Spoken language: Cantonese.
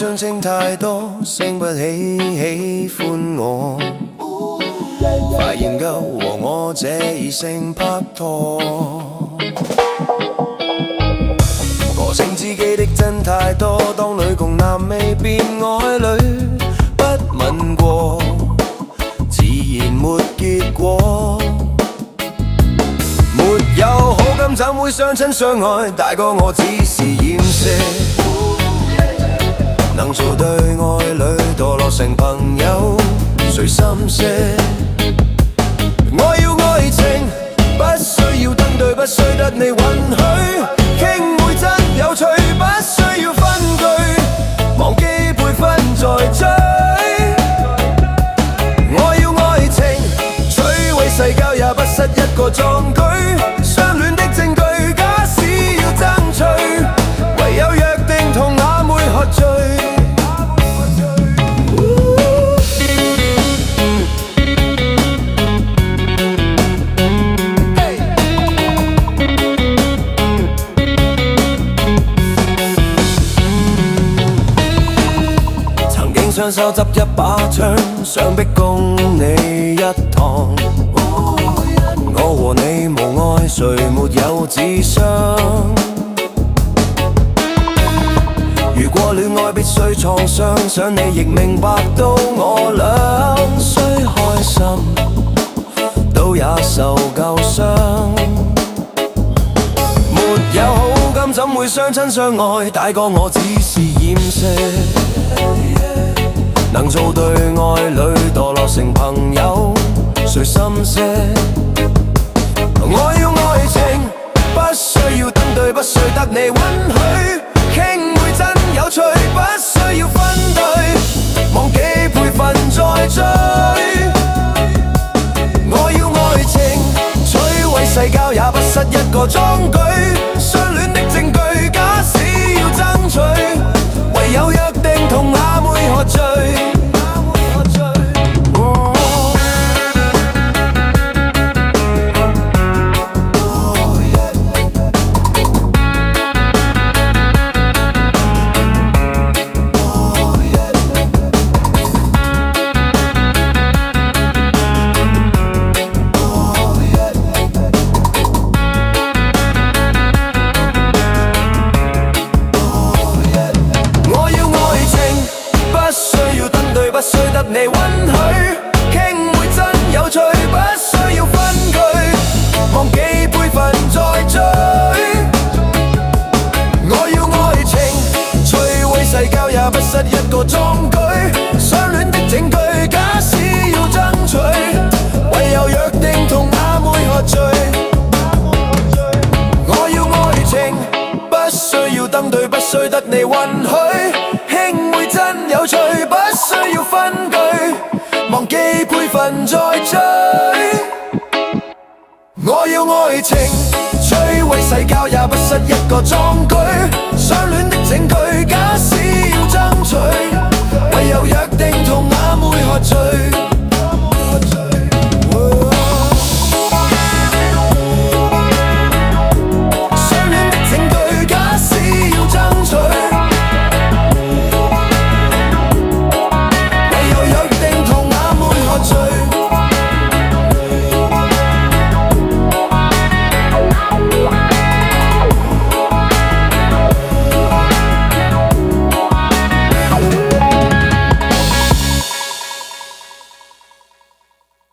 相稱太多，升不起喜歡我。快研究和我這異性拍拖，歌稱知己的真太多，當女共男未變愛侶，不吻過，自然沒結果。沒有好感怎會相親相愛？大哥我只是厭世，能做對愛侶墮落成朋友，誰心息？我要愛情，不需要登對，不需得你允許，傾會真有趣，不需要分居，忘記輩分再追。我要愛情，摧毀世交也不失一個壯舉，相戀的證據假使要爭取，唯有約定同阿妹喝醉。雙手執一把槍，想逼供你一趟。我和你無愛，誰沒有智商？如果戀愛必須創傷，想你亦明白到我倆雖開心，都也受夠傷。沒有好感怎會相親相愛？大哥我只是厭世，能做對愛侶墮落成朋友，誰心息？我要愛情，不需要登對，不需得你允許，傾會真有趣，不需要分隊，忘記輩分再追。我要愛情，摧毀世交也不失一個壯舉，相戀的證據假使要爭取，唯有約定同阿妹喝醉。不需得你允許，傾會真有趣，不需要分居，忘記輩分再追。我要愛情，摧毀世交也不失一個壯舉，相戀的證據假使要爭取，唯有約定同阿妹喝醉。我要愛情，不需要登對，不需得你允許，傾會真有趣，不需要分居，忘記輩分再追。我要愛情，摧毀世交也不失一個壯舉，相戀的證據假使要爭取。